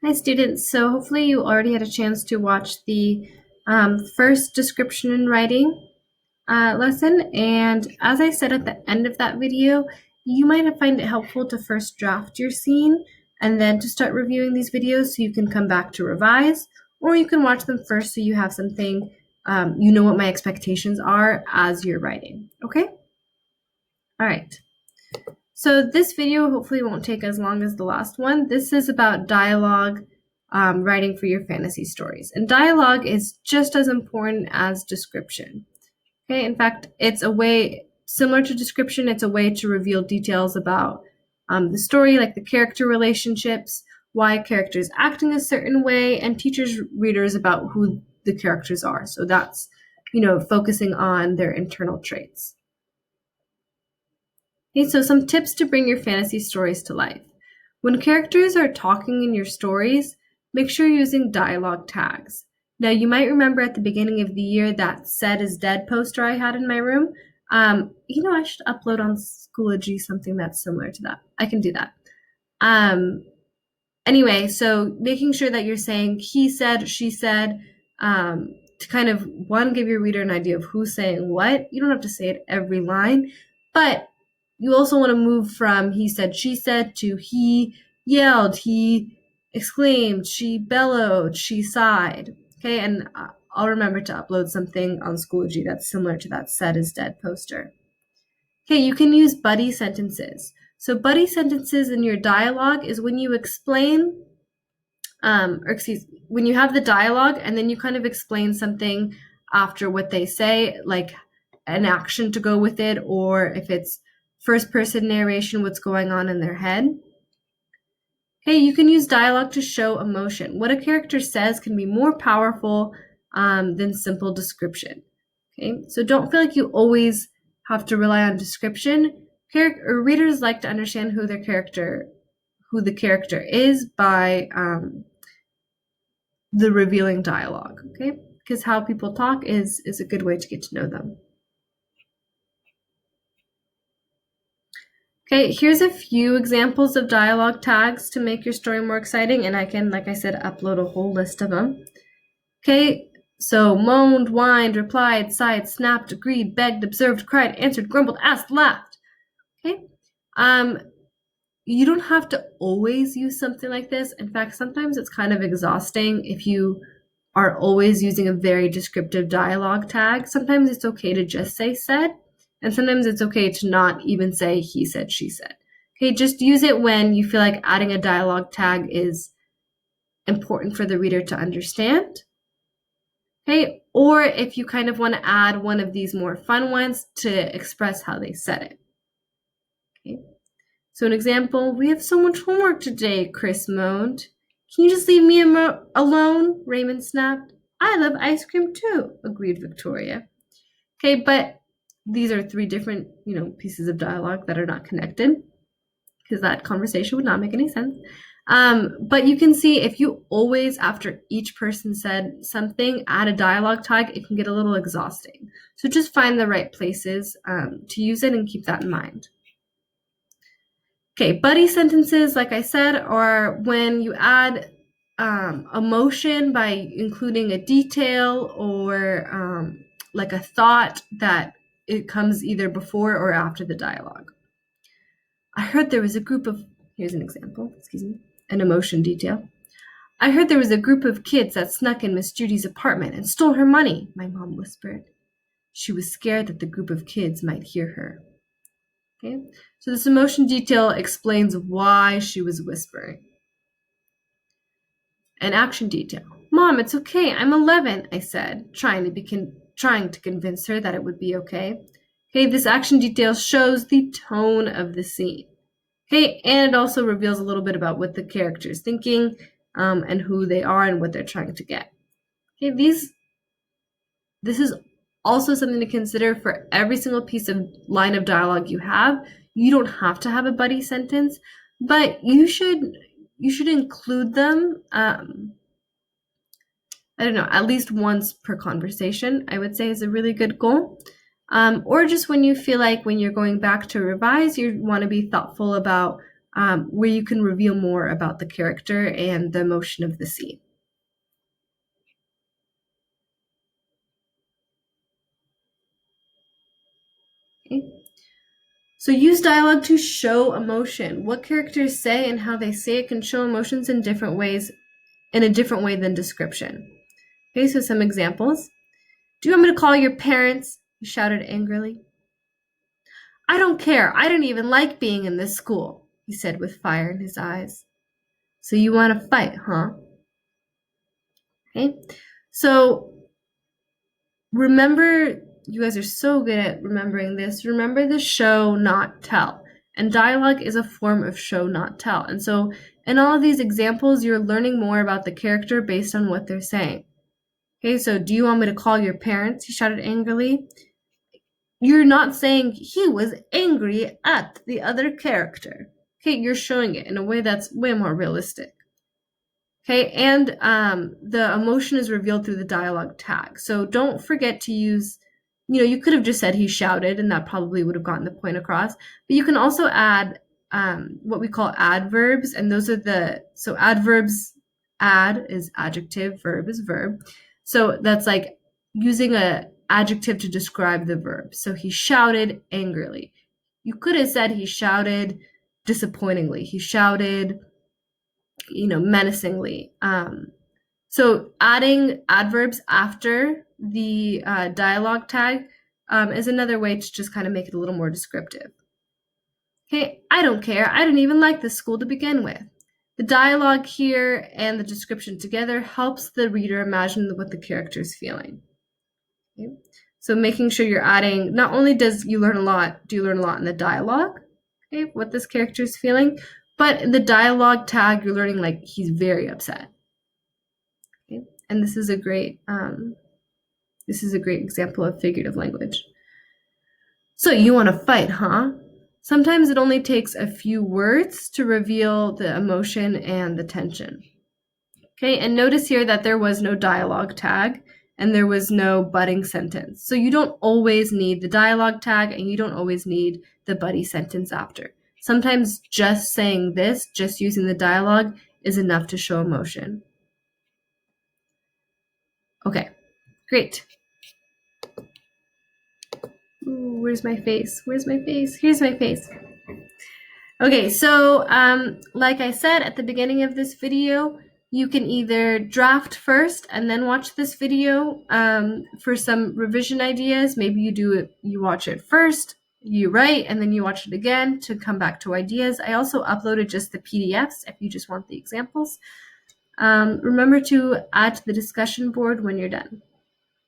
Hi students, so hopefully you already had a chance to watch the first description and writing lesson, and as I said at the end of that video, you might find it helpful to first draft your scene and then to start reviewing these videos so you can come back to revise, or you can watch them first so you have something, you know what my expectations are as you're writing, okay? All right. So this video hopefully won't take as long as the last one. This is about dialogue writing for your fantasy stories. And dialogue is just as important as description. Okay, in fact, it's a way similar to description. It's a way to reveal details about the story, like the character relationships, why a character is acting a certain way, and teaches readers about who the characters are. So that's, focusing on their internal traits. Okay, so some tips to bring your fantasy stories to life. When characters are talking in your stories, make sure you're using dialogue tags. Now, you might remember at the beginning of the year that "Said is Dead" poster I had in my room. I should upload on Schoology something that's similar to that. I can do that. Anyway, so making sure that you're saying he said, she said, to kind of, one, give your reader an idea of who's saying what. You don't have to say it every line, but you also want to move from he said, she said to he yelled, he exclaimed, she bellowed, she sighed. Okay, and I'll remember to upload something on Schoology that's similar to that "Said is Dead" poster. Okay, you can use buddy sentences. So buddy sentences in your dialogue is when you explain, when you have the dialogue and then you kind of explain something after what they say, like an action to go with it, or if it's first person narration, what's going on in their head. Okay, you can use dialogue to show emotion. What a character says can be more powerful than simple description. Okay, so don't feel like you always have to rely on description. Readers like to understand who the character is by the revealing dialogue. Okay, because how people talk is a good way to get to know them. Okay, here's a few examples of dialogue tags to make your story more exciting, and I can, like I said, upload a whole list of them. Okay, so moaned, whined, replied, sighed, snapped, agreed, begged, observed, cried, answered, grumbled, asked, laughed. Okay, you don't have to always use something like this. In fact, sometimes it's kind of exhausting if you are always using a very descriptive dialogue tag. Sometimes it's okay to just say "said," and sometimes it's okay to not even say "he said," "she said." Okay, just use it when you feel like adding a dialogue tag is important for the reader to understand. Okay, or if you kind of want to add one of these more fun ones to express how they said it. Okay, so an example, "We have so much homework today," Chris moaned. "Can you just leave me alone?" Raymond snapped. "I love ice cream too," agreed Victoria. Okay, but these are three different, pieces of dialogue that are not connected, because that conversation would not make any sense. But you can see if you always, after each person said something, add a dialogue tag, it can get a little exhausting. So just find the right places to use it and keep that in mind. Okay, buddy sentences, like I said, are when you add emotion by including a detail or like a thought that it comes either before or after the dialogue. "I heard there was a group of," here's an example, an emotion detail. "I heard there was a group of kids that snuck in Miss Judy's apartment and stole her money," my mom whispered. She was scared that the group of kids might hear her. Okay, so this emotion detail explains why she was whispering. An action detail. "Mom, it's okay. I'm 11, I said, trying to convince her that it would be okay. Okay, this action detail shows the tone of the scene. Okay, and it also reveals a little bit about what the character is thinking and who they are and what they're trying to get. Okay, this is also something to consider for every single piece of line of dialogue you have. You don't have to have a buddy sentence, but you should include them. I don't know, at least once per conversation, I would say is a really good goal. Or just when you feel like when you're going back to revise, you want to be thoughtful about where you can reveal more about the character and the emotion of the scene. Okay. So use dialogue to show emotion. What characters say and how they say it can show emotions in different ways, in a different way than description. Okay, so some examples. Do you want me to call your parents? He shouted angrily. I don't care. I don't even like being in this school, he said with fire in his eyes. So you want to fight, huh? Okay, so remember, you guys are so good at remembering this. Remember the show, not tell. And dialogue is a form of show, not tell. And so in all of these examples, you're learning more about the character based on what they're saying. Okay, so do you want me to call your parents? He shouted angrily. You're not saying he was angry at the other character. Okay, you're showing it in a way that's way more realistic. Okay, and the emotion is revealed through the dialogue tag. So don't forget to use, you could have just said he shouted, and that probably would have gotten the point across. But you can also add what we call adverbs, and those are so adverbs, add is adjective, verb is verb. So that's like using an adjective to describe the verb. So he shouted angrily. You could have said he shouted disappointingly. He shouted menacingly. So adding adverbs after the dialogue tag is another way to just kind of make it a little more descriptive. Okay, I don't care. I didn't even like this school to begin with. The dialogue here and the description together helps the reader imagine what the character is feeling. Okay? So making sure you're adding, not only do you learn a lot in the dialogue, okay, what this character is feeling, but in the dialogue tag, you're learning like he's very upset. Okay? And this is a great example of figurative language. So you want to fight, huh? Sometimes it only takes a few words to reveal the emotion and the tension. Okay, and notice here that there was no dialogue tag and there was no budding sentence. So you don't always need the dialogue tag and you don't always need the buddy sentence after. Sometimes just saying this, just using the dialogue, is enough to show emotion. Okay, great. Ooh, where's my face? Where's my face? Here's my face. Okay, so like I said at the beginning of this video, you can either draft first and then watch this video for some revision ideas. Maybe you watch it first, you write, and then you watch it again to come back to ideas. I also uploaded just the PDFs if you just want the examples. Remember to add to the discussion board when you're done.